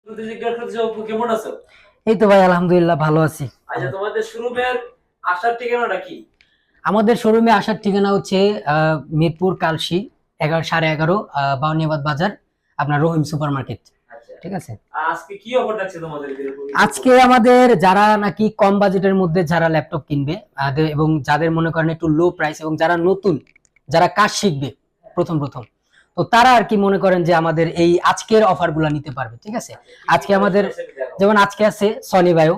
কেমন আছো? এই তো ভাই আলহামদুলিল্লাহ ভালো আছি। আচ্ছা, তোমাদের শোরুমের আসার ঠিকানাটা কি? আমাদের শোরুমে আসার ঠিকানা হচ্ছে মিরপুর কালশী 11:11.5 বাউনিয়াবাদ বাজার, আপনার রহিম সুপার মার্কেট। আচ্ছা, ঠিক আছে। আজকে কি অফার থাকছে তোমাদের? আজকে আমাদের যারা নাকি কম বাজেটের মধ্যে যারা ল্যাপটপ কিনবে এবং যাদের মনে করেন একটু লো প্রাইস এবং যারা নতুন, যারা কাজ শিখবে প্রথম প্রথম, তো তারা আর কি মনে করেন যে আমাদের এই আজকের অফার গুলা নিতে পারবে। ঠিক আছে। আজকে আমাদের যেমন আজকে আছে সনি বায়ো।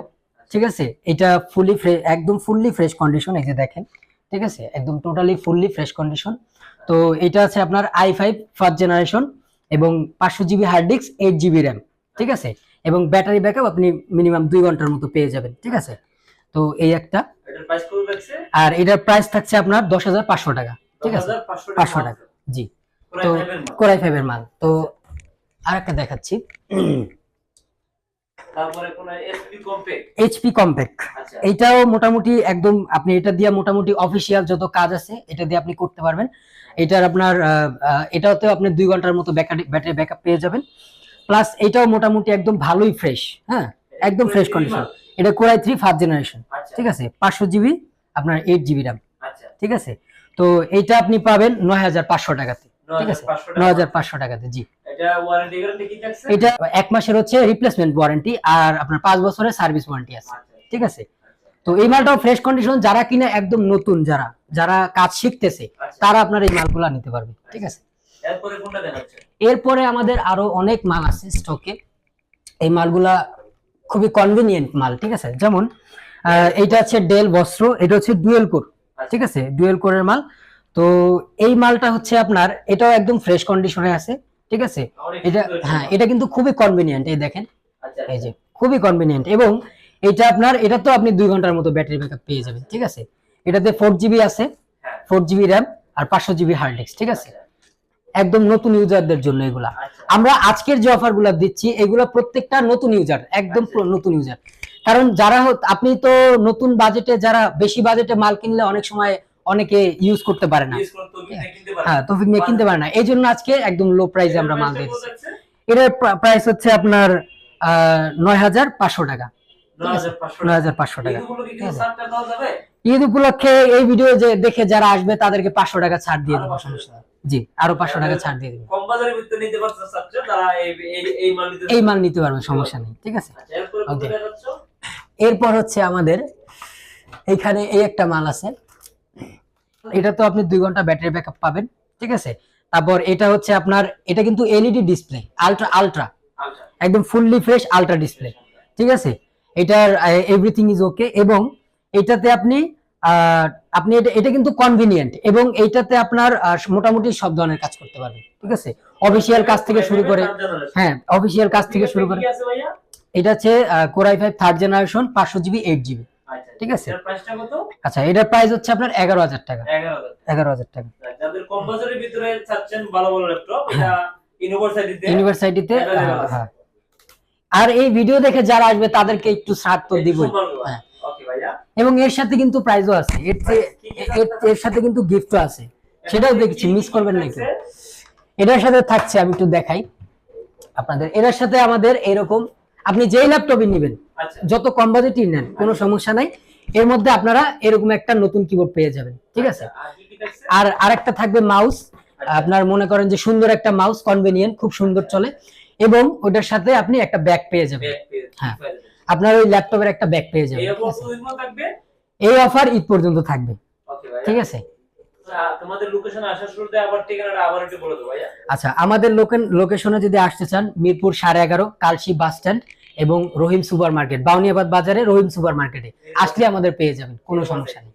ঠিক আছে। এটা ফুলি ফ্রেশ, একদম ফুললি ফ্রেশ কন্ডিশন, এই যে দেখেন। ঠিক আছে, একদম টোটালি ফুললি ফ্রেশ কন্ডিশন। তো এটা আছে আপনার i5 ফার্স্ট জেনারেশন এবং 500 GB hard disk, 8 GB RAM. ঠিক আছে। এবং ব্যাটারি ব্যাকআপ আপনি মিনিমাম 2 ঘন্টার মতো পেয়ে যাবেন। ঠিক আছে। তো এই একটা, এটার প্রাইস কত থাকছে? আর এটার প্রাইস থাকছে আপনার 10,500 টাকা। ঠিক আছে, 500 টাকা। জি। তো কোরাই 5 এর মাল। তো আরেকটা দেখাচ্ছি, তারপরে কোন এইচপি কম্প্যাক্ট। এইটাও মোটামুটি একদম আপনি এটা দিয়ে মোটামুটি অফিসিয়াল যত কাজ আছে এটা দিয়ে আপনি করতে পারবেন। এটার আপনার এটাতে আপনি 2 ঘন্টার মতো ব্যাটারি ব্যাকআপ পেয়ে যাবেন। প্লাস এটাও মোটামুটি একদম ভালোই ফ্রেশ। হ্যাঁ, একদম ফ্রেশ কন্ডিশন। এটা কোরাই 3 ফার্স্ট জেনারেশন। ঠিক আছে, 500 জিবি আপনার 8 জিবি র্যাম। ঠিক আছে। তো এইটা আপনি পাবেন 9,500 টাকাতে। ঠিক আছে, 9,500 টাকাতে। জি। এটা 1 মাসের হচ্ছে রিপ্লেসমেন্ট ওয়ারেন্টি, আর আপনার 5 বছরের সার্ভিস ওয়ারেন্টি আছে। ঠিক আছে। তো এই মালটাও ফ্রেশ কন্ডিশন, যারা কিনা একদম নতুন, যারা কাজ শিখতেছে তারা আপনার এই মালগুলা নিতে পারবে। ঠিক আছে। এরপরে কোনটা দেখাচ্ছেন? এরপরে আমাদের আরো অনেক মাল আছে স্টকে। এই মালগুলা খুবই কনভিনিয়েন্ট মাল। ঠিক আছে। যেমন এইটা আছে ডেল বস্ত্র, এটা হচ্ছে ডুয়েল কোর। ঠিক আছে, ডুয়েল কোরের মাল। তো এই মালটা হচ্ছে আপনার, এটাও একদম ফ্রেশ কন্ডিশনে আছে। ঠিক আছে। এটা হ্যাঁ, এটা কিন্তু খুবই কনভিনিয়েন্ট, এই দেখেন। এই যে খুবই কনভিনিয়েন্ট। এবং এটা আপনার, এটা তো আপনি 2 ঘন্টার মতো ব্যাটারি ব্যাকআপ পেয়ে যাবেন। ঠিক আছে। এটাতে 4 জিবি আছে, 4 জিবি র্যাম আর 500 জিবি হার্ড ডিস্ক। ঠিক আছে। একদম নতুন ইউজারদের জন্য এগুলা। আমরা আজকের যে অফার গুলা দিচ্ছি এগুলো প্রত্যেকটা নতুন ইউজার, একদম নতুন ইউজার। কারণ যারা আপনি তো নতুন বাজেটে, যারা বেশি বাজেটে মাল কিনলে অনেক সময় অনেকে ইউজ করতে পারে না, হ্যাঁ তৌফিক নিয়ে কিনতে পারে না, এই জন্য আজকে একদম লো প্রাইসে আমরা মাল দিচ্ছি। এটার প্রাইস হচ্ছে আপনার 9,500 টাকা। 9,500 টাকা। ঈদ উপলক্ষে এই ভিডিও যে দেখে যারা আসবে তাদেরকে 500 টাকা ছাড় দিয়ে দেবো, সমস্যা নেই। জি, আরো 500 টাকা ছাড় দিয়ে দেবো। কম বাজারের ভিতরে নিতে পারছে ছাত্র, তারা এই মাল নিতে পারবে, সমস্যা নেই। ঠিক আছে। এরপর হচ্ছে আমাদের এইখানে এই একটা মাল আছে, এটা তো আপনি 2 ঘন্টা ব্যাটারি ব্যাকআপ পাবেন। ঠিক আছে। তারপর এটা হচ্ছে আপনার, এটা কিন্তু এলইডি ডিসপ্লে, আলট্রা একদম ফুললি ফ্রেশ আলট্রা ডিসপ্লে। ঠিক আছে। এটার এভরিথিং ইজ ওকে। এবং এটাতে আপনি এটা কিন্তু কনভিনিয়েন্ট, এবং এইটাতে আপনার মোটামুটি সব ধরনের কাজ করতে পারবেন। ঠিক আছে। অফিসিয়াল কাজ থেকে শুরু করে, হ্যাঁ অফিসিয়াল কাজ থেকে শুরু করে। এটা হচ্ছে core i 5 third generation, 500 GB 8 GB. ঠিক আছে। আচ্ছা, এটার প্রাইস হচ্ছে আপনার 11,000 টাকা। 11,000 টাকা। যাদের কম বাজারের ভিতরে চাচ্ছেন ভালো ভালো ল্যাপটপ, এটা ইউনিভার্সিটিতে। হ্যাঁ, আর এই ভিডিও দেখে যারা আসবে তাদেরকে একটু ছাড় তো দিবই। হ্যাঁ, এবং এর সাথে কিন্তু প্রাইজও আছে, এর সাথে কিন্তু গিফটও আছে, সেটাও দেখছি, মিস করবেন না কেউ। এটার সাথে থাকছে, আমি একটু দেখাই আপনাদের। এটার সাথে আমাদের এরকম, আপনি যেই ল্যাপটপই নেবেন, যত কম বাজেটই নেন কোনো সমস্যা নাই, এর মধ্যে আপনারা এরকম একটা নতুন কিবোর্ড পেয়ে যাবেন। ঠিক আছে। আর আরেকটা থাকবে মাউস, আপনার মনে করেন যে সুন্দর একটা মাউস, কনভেনিয়েন্ট, খুব সুন্দর চলে। এবং ওটার সাথে আপনি একটা ব্যাগ পেয়ে যাবেন। হ্যাঁ, আপনার ওই ল্যাপটপের একটা ব্যাগ পেয়ে যাবেন। এই অফার ঈদ পর্যন্ত থাকবে। ঠিক আছে। তোমাদের লোকেশনে আসার শুরুতে আবার ঠিকানাটা আবার একটু বলে দাও ভাইয়া। আচ্ছা, আমাদের লোকেশনে যদি আসতে চান, মিরপুর 11:30 কালশী বাস স্ট্যান্ড এবং রহিম সুপার মার্কেট, বাউনিয়াবাদ বাজারে রহিম সুপার মার্কেটে আসলে আমাদের পেয়ে যাবেন, কোনো সমস্যা নেই।